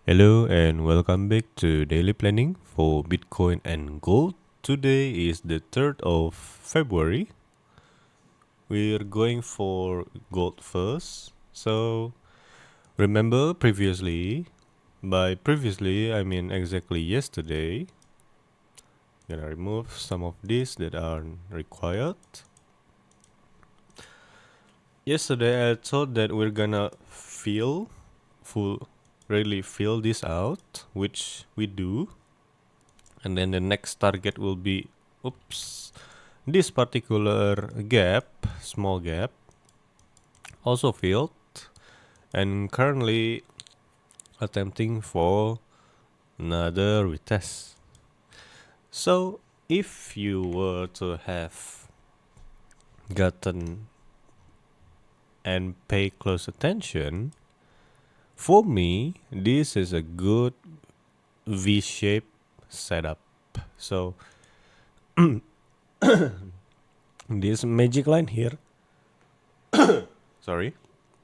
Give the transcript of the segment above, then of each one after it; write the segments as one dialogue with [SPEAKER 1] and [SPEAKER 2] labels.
[SPEAKER 1] Hello and welcome back to Daily Planning for Bitcoin and Gold. Today is the 3rd of February. We're going for gold first. So remember by previously I mean exactly yesterday. Gonna remove some of these that aren't required. Yesterday I thought that we're gonna really fill this out, which we do. And then the next target will be, this particular gap, small gap, also filled, and currently attempting for another retest. So if you were to have gotten and pay close attention, for me, this is a good V-shaped setup. So this magic line here, sorry,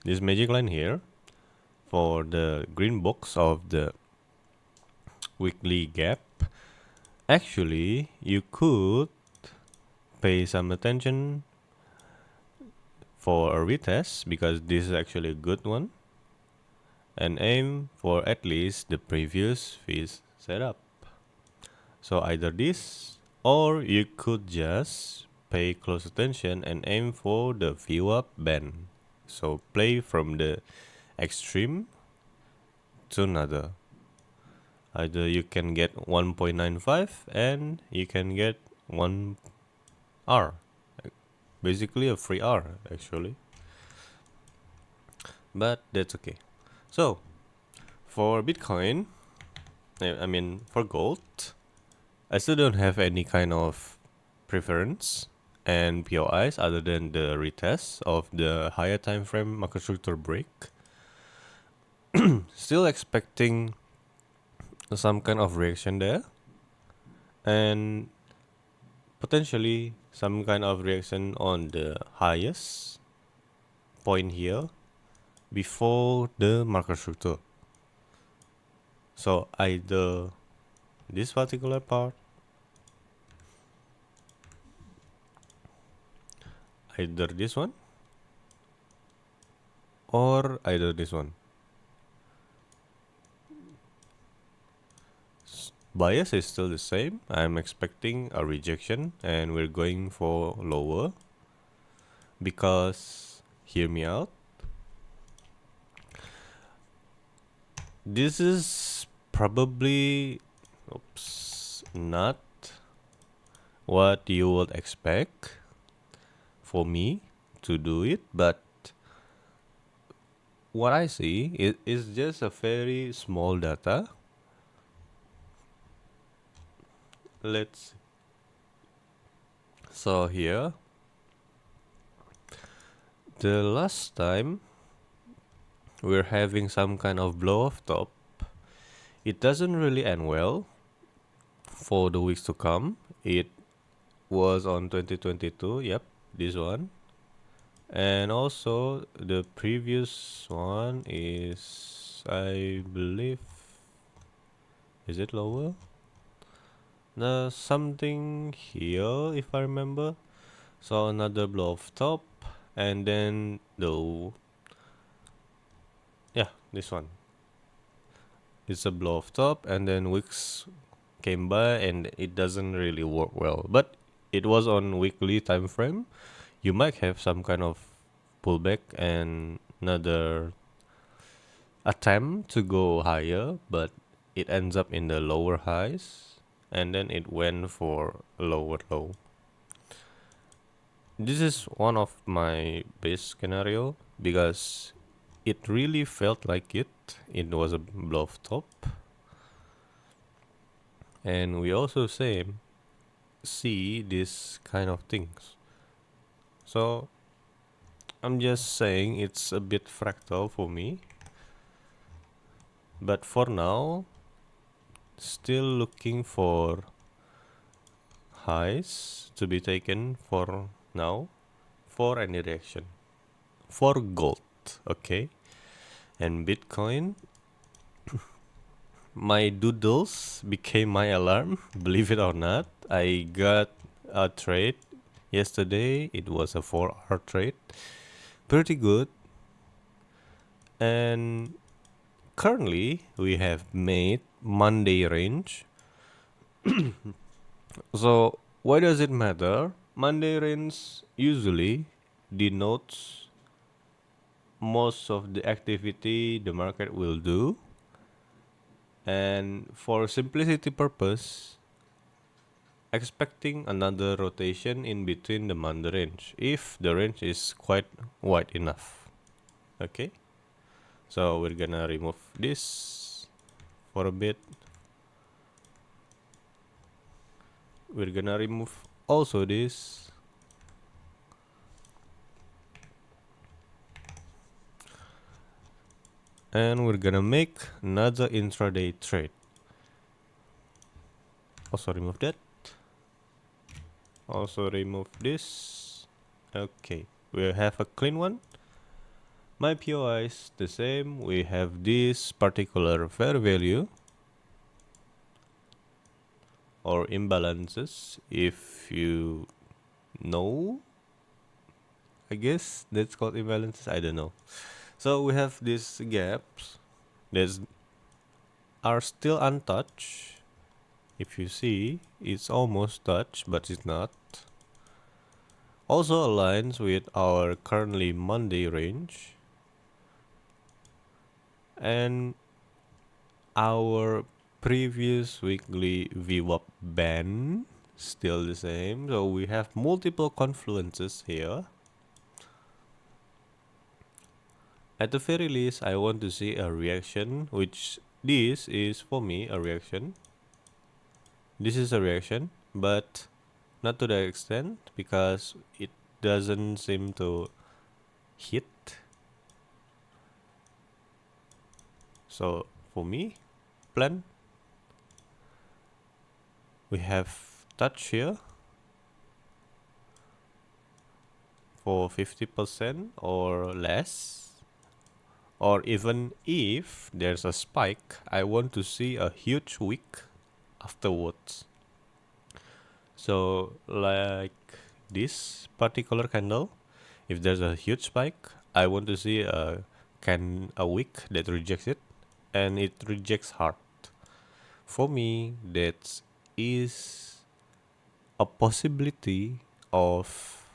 [SPEAKER 1] this magic line here for the green box of the weekly gap, actually you could pay some attention for a retest because this is actually a good one and aim for at least the previous fees setup. So either this or you could just pay close attention and aim for the view up band. So play from the extreme to another. Either you can get 1.95 and you can get 1 R. Basically a free R actually. But that's okay. So for Bitcoin, I mean for gold, I still don't have any kind of preference and POIs other than the retest of the higher time frame market structure break. Still expecting some kind of reaction there and potentially some kind of reaction on the highest point here before the market structure. So either this particular part, either this one, or either this one. Bias is still the same. I'm expecting a rejection and we're going for lower because, hear me out, this is probably not what you would expect for me to do it, but what I see is just a very small data. Let's so here the last time we're having some kind of blow off top, it doesn't really end well for the weeks to come. It was on 2022, yep, this one. And also the previous one is, I believe, is it lower? The something here, if I remember. So another blow off top, and then this one. It's a blow off top, and then wicks came by, and it doesn't really work well. But it was on weekly time frame. You might have some kind of pullback and another attempt to go higher, but it ends up in the lower highs, and then it went for a lower low. This is one of my base scenario because it really felt like it was a blow off top, and we also see this kind of things. So I'm just saying it's a bit fractal for me, but for now still looking for highs to be taken for now for any reaction for gold. Okay, and Bitcoin, my doodles became my alarm. Believe it or not, I got a trade yesterday. It was a 4-hour trade, pretty good. And currently we have made Monday range. So why does it matter? Monday range usually denotes most of the activity the market will do, and for simplicity purpose, expecting another rotation in between the Monday range if the range is quite wide enough. Okay, so we're gonna remove this for a bit. We're gonna remove also this. And we're gonna make another intraday trade. Also remove that. Also remove this. Okay, we have a clean one. My POI is the same. We have this particular fair value or imbalances, if you know. I guess that's called imbalances. I don't know. So we have these gaps that are still untouched. If you see, it's almost touched, but it's not. Also aligns with our currently Monday range. And our previous weekly VWAP band still the same. So we have multiple confluences here. At the very least, I want to see a reaction, which this is for me a reaction. This is a reaction, but not to that extent because it doesn't seem to hit. So for me, plan, we have touch here for 50% or less. Or even if there's a spike, I want to see a huge wick afterwards. So like this particular candle, if there's a huge spike, I want to see a wick that rejects it, and it rejects hard. For me, that is a possibility of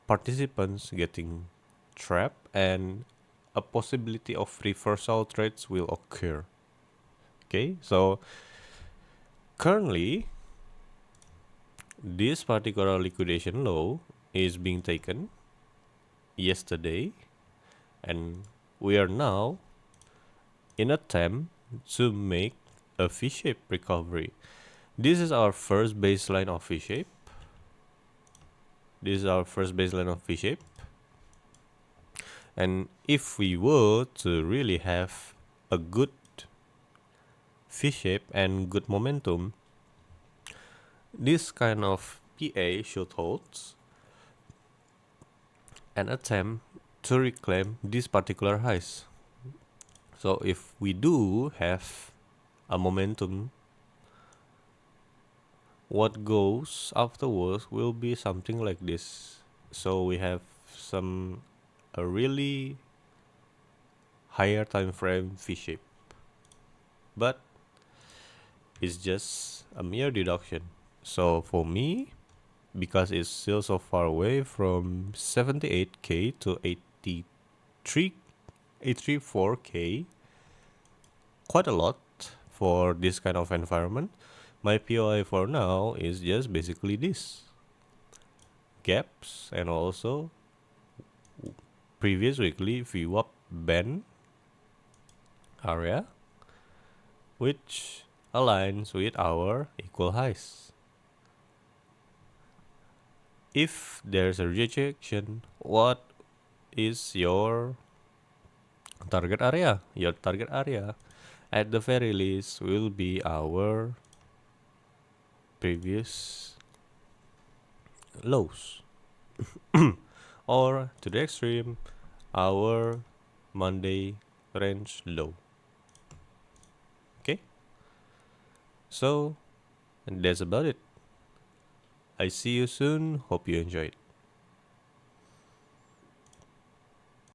[SPEAKER 1] participants getting trapped, and a possibility of reversal trades will occur. Okay, so currently this particular liquidation low is being taken yesterday, and we are now in attempt to make a V-shape recovery. This is our first baseline of V-shape. This is our first baseline of V-shape. And if we were to really have a good V-shape and good momentum, this kind of PA should hold and attempt to reclaim these particular highs. So if we do have a momentum, what goes afterwards will be something like this. So we have a really higher time frame V-shape, but it's just a mere deduction. So for me, because it's still so far away from 78k to 84k, quite a lot for this kind of environment. My POI for now is just basically this gaps and also previous weekly VWAP band area, which aligns with our equal highs. If there's a rejection, what is your target area? Your target area at the very least will be our previous lows, or to the extreme, our Monday range low. So, and that's about it. I see you soon. Hope you enjoyed.